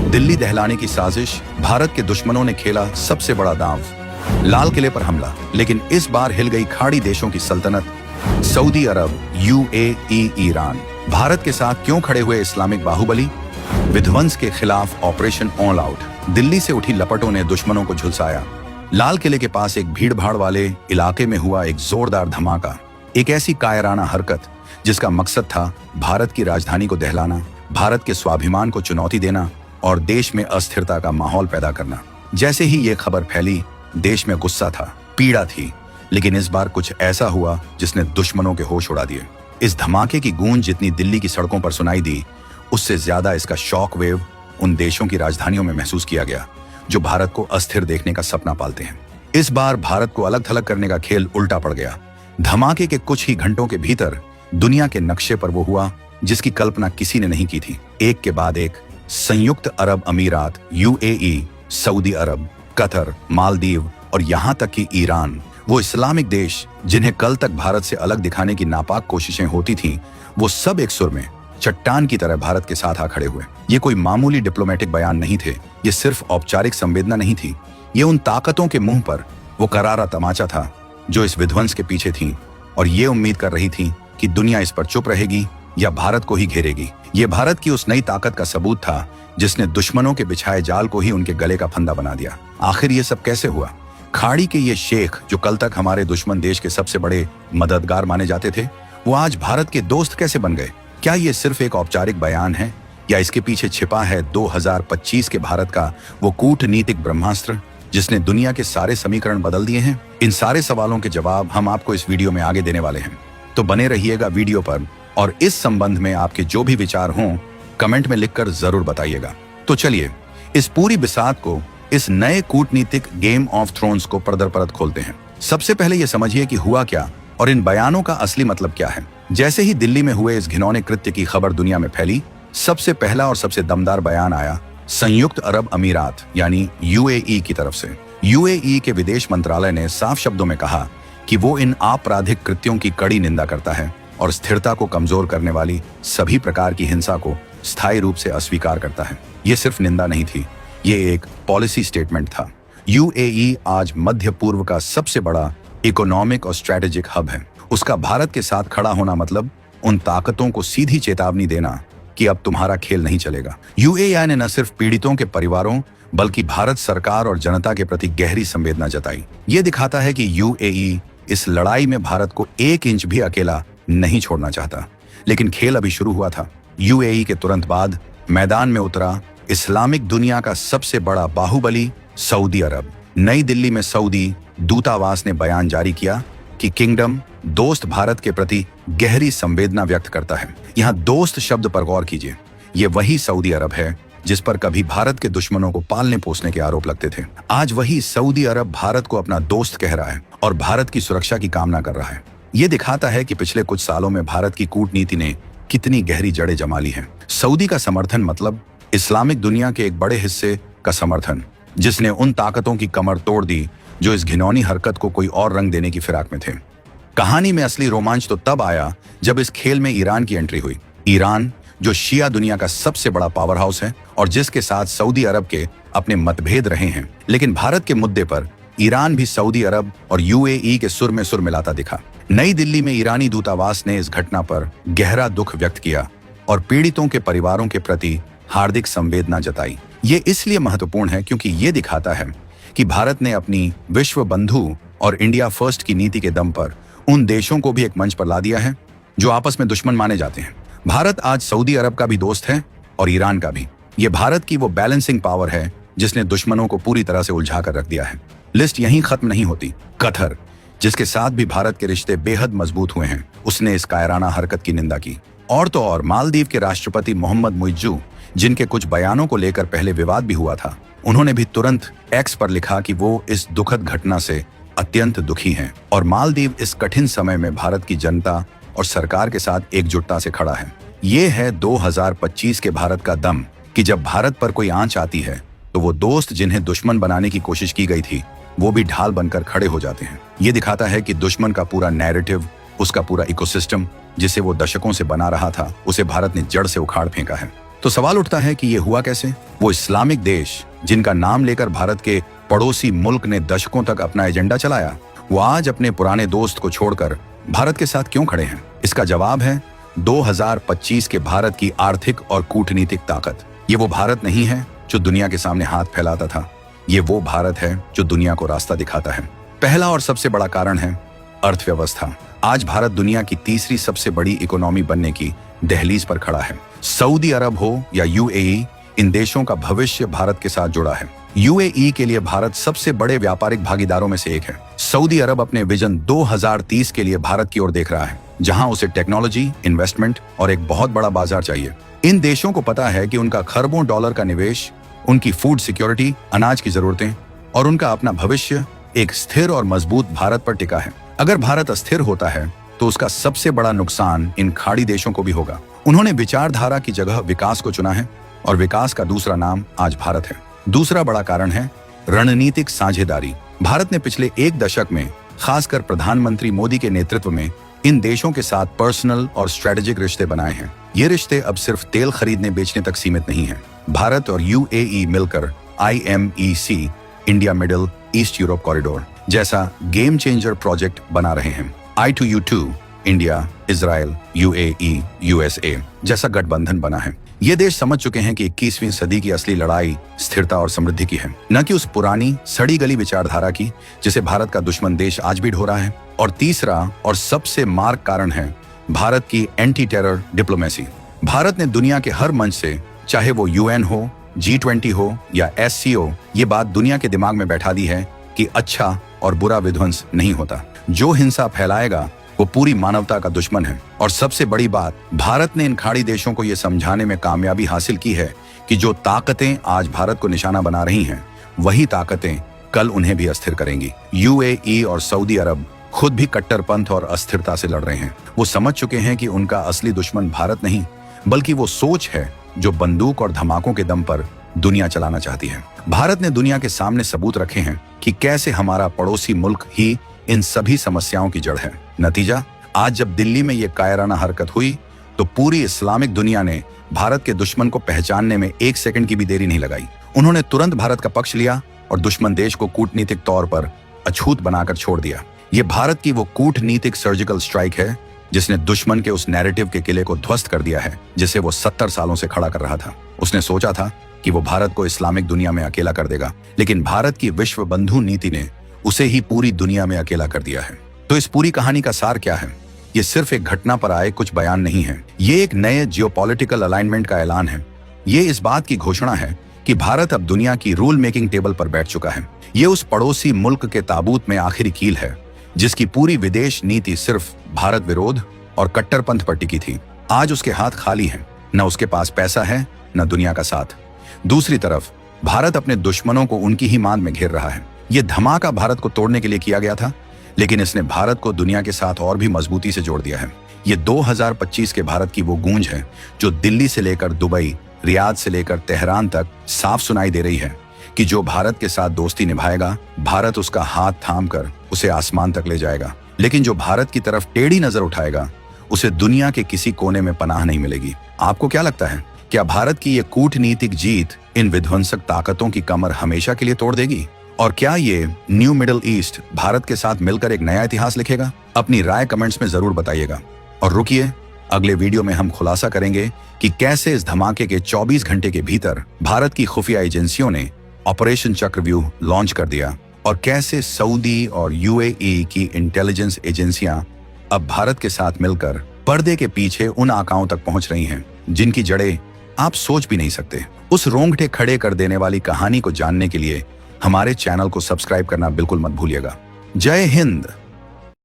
दिल्ली दहलाने की साजिश, भारत के दुश्मनों ने खेला सबसे बड़ा दांव, लाल किले पर हमला। लेकिन इस बार हिल गई खाड़ी देशों की सल्तनत, सऊदी अरब, यूएई, ईरान। भारत के साथ क्यों खड़े हुए इस्लामिक बाहुबली? विध्वंस के खिलाफ ऑपरेशन ऑल आउट। दिल्ली से उठी लपटों ने दुश्मनों को झुलसाया। लाल किले के पास एक भीड़भाड़ वाले इलाके में हुआ एक जोरदार धमाका, एक ऐसी कायराना हरकत जिसका मकसद था भारत की राजधानी को दहलाना, भारत के स्वाभिमान को चुनौती देना और देश में अस्थिरता का माहौल पैदा करना। जैसे ही ये खबर फैली, देश में गुस्सा था, पीड़ा थी, लेकिन इस बार कुछ ऐसा हुआ जिसने दुश्मनों के होश उड़ा दिए। इस धमाके की गूंज जितनी दिल्ली की सड़कों पर सुनाई दी, उससे ज्यादा इसका शॉक वेव उन देशों की राजधानियों में महसूस किया गया जो भारत को अस्थिर देखने का सपना पालते हैं। इस बार भारत को अलग थलग करने का खेल उल्टा पड़ गया। धमाके के कुछ ही घंटों के भीतर दुनिया के नक्शे पर वो हुआ जिसकी कल्पना किसी ने नहीं की थी। एक के बाद एक संयुक्त अरब अमीरात, यूएई, सऊदी अरब, कतर, मालदीव और यहाँ तक कि ईरान, वो इस्लामिक देश जिन्हें कल तक भारत से अलग दिखाने की नापाक कोशिशें होती थीं, वो सब एक सुर में चट्टान की तरह भारत के साथ आ खड़े हुए। ये कोई मामूली डिप्लोमेटिक बयान नहीं थे, ये सिर्फ औपचारिक संवेदना नहीं थी, ये उन ताकतों के मुंह पर वो करारा तमाचा था जो इस विध्वंस के पीछे थीं और ये उम्मीद कर रही थीं कि दुनिया इस पर चुप रहेगी या भारत को ही घेरेगी। ये भारत की उस नई ताकत का सबूत था जिसने दुश्मनों के बिछाए जाल को ही उनके गले का फंदा बना दिया। आखिर ये सब कैसे हुआ? खाड़ी के ये शेख जो कल तक हमारे दुश्मन देश के सबसे बड़े मददगार माने जाते थे, वो आज भारत के दोस्त कैसे बन गए? क्या ये सिर्फ एक औपचारिक बयान है या इसके पीछे छिपा है 2025 के भारत का वो कूटनीतिक ब्रह्मास्त्र जिसने दुनिया के सारे समीकरण बदल दिए हैं? इन सारे सवालों के जवाब हम आपको इस वीडियो में आगे देने वाले हैं, तो बने रहिएगा वीडियो पर और इस संबंध में आपके जो भी विचार हों कमेंट में लिखकर जरूर बताइएगा। तो चलिए इस पूरी बिसात को, इस नए कूटनीतिक गेम ऑफ थ्रोन्स को परदर परत खोलते हैं। सबसे पहले ये समझिए कि हुआ क्या और इन बयानों का असली मतलब क्या है। जैसे ही दिल्ली में हुए इस घिनौने कृत्य की खबर दुनिया में फैली, सबसे पहला और सबसे दमदार बयान आया संयुक्त अरब अमीरात यानी यूएई की तरफ से। यूएई के विदेश मंत्रालय ने साफ शब्दों में कहा कि वो इन आपराधिक कृत्यों की कड़ी निंदा करता है और स्थिरता को कमजोर करने वाली सभी प्रकार की हिंसा को स्थायी रूप से अस्वीकार करता है। ये सिर्फ निंदा नहीं थी, ये एक पॉलिसी स्टेटमेंट था। यूएई आज मध्य पूर्व का सबसे बड़ा इकोनॉमिक और स्ट्रेटेजिक हब है। उसका भारत के साथ खड़ा होना मतलब उन ताकतों को सीधी चेतावनी देना कि अब तुम्हारा खेल नहीं चलेगा। यूएई ने न सिर्फ पीड़ितों के परिवारों बल्कि भारत सरकार और जनता के प्रति गहरी संवेदना जताई। ये दिखाता है कि यूएई इस लड़ाई में भारत को 1 इंच भी अकेला नहीं छोड़ना चाहता। लेकिन खेल अभी शुरू हुआ था। यूएई के तुरंत बाद मैदान में उतरा इस्लामिक दुनिया का सबसे बड़ा बाहुबली सऊदी अरब। नई दिल्ली में सऊदी दूतावास ने बयान जारी किया कि किंगडम दोस्त भारत के प्रति गहरी संवेदना व्यक्त करता है। यहाँ दोस्त शब्द पर गौर कीजिए। ये वही सऊदी अरब है जिस पर कभी भारत के दुश्मनों को पालने पोसने के आरोप लगते थे। आज वही सऊदी अरब भारत को अपना दोस्त कह रहा है और भारत की सुरक्षा की कामना कर रहा है। ये दिखाता है कि पिछले कुछ सालों में भारत की कूटनीति ने कितनी गहरी जड़ें जमा ली हैं। सऊदी का समर्थन मतलब इस्लामिक दुनिया के एक बड़े हिस्से का समर्थन, जिसने उन ताकतों की कमर तोड़ दी जो इस घिनौनी हरकत को कोई और रंग देने की फिराक में थे। कहानी में असली रोमांच तो तब आया जब इस खेल में ईरान की एंट्री हुई। ईरान जो शिया दुनिया का सबसे बड़ा पावर हाउस है और जिसके साथ सऊदी अरब के अपने मतभेद रहे हैं, लेकिन भारत के मुद्दे पर ईरान भी सऊदी अरब और यूएई के सुर में सुर मिलाता दिखा। नई दिल्ली में ईरानी दूतावास ने इस घटना पर गहरा दुख व्यक्त किया और पीड़ितों के परिवारों के प्रति हार्दिक संवेदना जताई। ये इसलिए महत्वपूर्ण है क्योंकि ये दिखाता है कि भारत ने अपनी विश्व बंधु और इंडिया फर्स्ट की नीति के दम पर उन देशों को भी एक मंच पर ला दिया है जो आपस में दुश्मन माने जाते हैं। भारत आज सऊदी अरब का भी दोस्त है और ईरान का भी। ये भारत की वो बैलेंसिंग पावर है जिसने दुश्मनों को पूरी तरह से उलझा कर रख दिया है। लिस्ट यहीं खत्म नहीं होती। कतर, जिसके साथ भी भारत के रिश्ते बेहद मजबूत हुए हैं, उसने इस कायराना हरकत की निंदा की। और तो और मालदीव के राष्ट्रपति मोहम्मद मुइज्जू, जिनके कुछ बयानों को लेकर पहले विवाद भी हुआ था, उन्होंने भी तुरंत एक्स पर लिखा कि वो इस दुखद घटना से अत्यंत दुखी हैं और मालदीव इस कठिन समय में भारत की जनता और सरकार के साथ एकजुटता से खड़ा है। ये है 2025 के भारत का दम कि जब भारत पर कोई आंच आती है तो वो दोस्त जिन्हें दुश्मन बनाने की कोशिश की गई थी, वो भी ढाल बनकर खड़े हो जाते हैं। ये दिखाता है कि दुश्मन का पूरा नैरेटिव, उसका पूरा इकोसिस्टम जिसे वो दशकों से बना रहा था, उसे भारत ने जड़ से उखाड़ फेंका है। तो सवाल उठता है कि ये हुआ कैसे। वो इस्लामिक देश जिनका नाम लेकर भारत के पड़ोसी मुल्क ने दशकों तक अपना एजेंडा चलाया, वो आज अपने पुराने दोस्त को छोड़कर भारत के साथ क्यों खड़े हैं? इसका जवाब है 2025 के भारत की आर्थिक और कूटनीतिक ताकत। ये वो भारत नहीं है जो दुनिया के सामने हाथ फैलाता था, ये वो भारत है जो दुनिया को रास्ता दिखाता है। पहला और सबसे बड़ा कारण है अर्थव्यवस्था। आज भारत दुनिया की तीसरी सबसे बड़ी इकोनॉमी बनने की दहलीज पर खड़ा है। सऊदी अरब हो या यूएई, इन देशों का भविष्य भारत के साथ जुड़ा है। यूएई के लिए भारत सबसे बड़े व्यापारिक भागीदारों में से एक है। सऊदी अरब अपने विजन 2030 के लिए भारत की ओर देख रहा है, जहां उसे टेक्नोलॉजी, इन्वेस्टमेंट और एक बहुत बड़ा बाजार चाहिए। इन देशों को पता है कि उनका खरबों डॉलर का निवेश, उनकी फूड सिक्योरिटी, अनाज की जरूरतें और उनका अपना भविष्य एक स्थिर और मजबूत भारत पर टिका है। अगर भारत अस्थिर होता है तो उसका सबसे बड़ा नुकसान इन खाड़ी देशों को भी होगा। उन्होंने विचारधारा की जगह विकास को चुना है और विकास का दूसरा नाम आज भारत है। दूसरा बड़ा कारण है रणनीतिक साझेदारी। भारत ने पिछले एक दशक में, खासकर प्रधानमंत्री मोदी के नेतृत्व में, इन देशों के साथ पर्सनल और स्ट्रेटेजिक रिश्ते बनाए हैं। ये रिश्ते अब सिर्फ तेल खरीदने बेचने तक सीमित नहीं हैं। भारत और यूएई मिलकर IMEC, India middle east Europe corridor जैसा गेम चेंजर प्रोजेक्ट बना रहे हैं। I2U2, India, Israel, UAE, USA जैसा गठबंधन बना है। ये देश समझ चुके हैं कि 21वीं सदी की असली लड़ाई स्थिरता और समृद्धि की है, न कि उस पुरानी सड़ी गली विचारधारा की जिसे भारत का दुश्मन देश आज भी ढो रहा है। और तीसरा और सबसे मार्ग कारण है भारत की एंटी टेरर डिप्लोमेसी। भारत ने दुनिया के हर मंच से, चाहे वो UN हो, G20 हो या SCO, ये बात दुनिया के दिमाग में बैठा दी है कि अच्छा और बुरा विध्वंस नहीं होता। जो हिंसा फैलाएगा वो पूरी मानवता का दुश्मन है। और सबसे बड़ी बात, भारत ने इन खाड़ी देशों को यह समझाने में कामयाबी हासिल की है कि जो ताकतें आज भारत को निशाना बना रही हैं, वही ताकतें कल उन्हें भी अस्थिर करेंगी। यूएई और सऊदी अरब खुद भी कट्टरपंथ और अस्थिरता से लड़ रहे हैं। वो समझ चुके हैं कि उनका असली दुश्मन भारत नहीं, बल्कि वो सोच है जो बंदूक और धमाकों के दम पर दुनिया चलाना चाहती है। भारत ने दुनिया के सामने सबूत रखे हैं कि कैसे हमारा पड़ोसी मुल्क ही इन सभी समस्याओं की जड़ है। नतीजा, आज जब दिल्ली में ये कायराना हरकत हुई तो पूरी इस्लामिक दुनिया ने भारत के दुश्मन को पहचानने में 1 सेकंड की भी देरी नहीं लगाई। उन्होंने तुरंत भारत का पक्ष लिया और दुश्मन देश को कूटनीतिक तौर पर अछूत बनाकर छोड़ दिया। ये भारत की वो कूटनीतिक सर्जिकल स्ट्राइक है जिसने दुश्मन के उस नैरेटिव के किले को ध्वस्त कर दिया है जिसे वो 70 सालों से खड़ा कर रहा था। उसने सोचा था कि वो भारत को इस्लामिक दुनिया में अकेला कर देगा, लेकिन भारत की विश्व बंधु नीति ने उसे ही पूरी दुनिया में अकेला कर दिया है। तो इस पूरी कहानी का सार क्या है? ये सिर्फ एक घटना पर आए कुछ बयान नहीं है। ये एक नए जियोपॉलिटिकल अलाइनमेंट का ऐलान है। ये इस बात की घोषणा है कि भारत अब दुनिया की रूल मेकिंग टेबल पर बैठ चुका है। ये उस पड़ोसी मुल्क के ताबूत में आखिरी कील है जिसकी पूरी विदेश नीति सिर्फ भारत विरोध और कट्टरपंथ पर टिकी थी। आज उसके हाथ खाली हैं, न उसके पास पैसा है न दुनिया का साथ। दूसरी तरफ भारत अपने दुश्मनों को उनकी ही मांद में घेर रहा है। ये धमाका भारत को तोड़ने के लिए किया गया था, लेकिन इसने भारत को दुनिया के साथ और भी मजबूती से जोड़ दिया है। ये 2025 के भारत की वो गूंज है जो दिल्ली से लेकर दुबई, रियाद से लेकर तेहरान तक साफ सुनाई दे रही है कि जो भारत के साथ दोस्ती निभाएगा, भारत उसका हाथ थामकर उसे आसमान तक ले जाएगा। लेकिन जो भारत की तरफ टेढ़ी नजर उठाएगा, उसे दुनिया के किसी कोने में पनाह नहीं मिलेगी। आपको क्या लगता है, क्या भारत की ये कूटनीतिक जीत इन विध्वंसक ताकतों की कमर हमेशा के लिए तोड़ देगी? और क्या ये न्यू मिडिल ईस्ट भारत के साथ मिलकर एक नया इतिहास लिखेगा? अपनी राय कमेंट्स में जरूर बताइएगा। और रुकिए, अगले वीडियो में हम खुलासा करेंगे कि कैसे इस धमाके के 24 घंटे के भीतर भारत की खुफिया एजेंसियों ने ऑपरेशन चक्रव्यूह लॉन्च कर दिया और कैसे सऊदी और यूएई की इंटेलिजेंस एजेंसियां अब भारत के साथ मिलकर पर्दे के पीछे उन आकाओं तक पहुंच रही हैं जिनकी जड़ें आप सोच भी नहीं सकते। उस रोंगटे खड़े कर देने वाली कहानी को जानने के लिए हमारे चैनल को सब्सक्राइब करना बिल्कुल मत भूलिएगा। जय हिंद।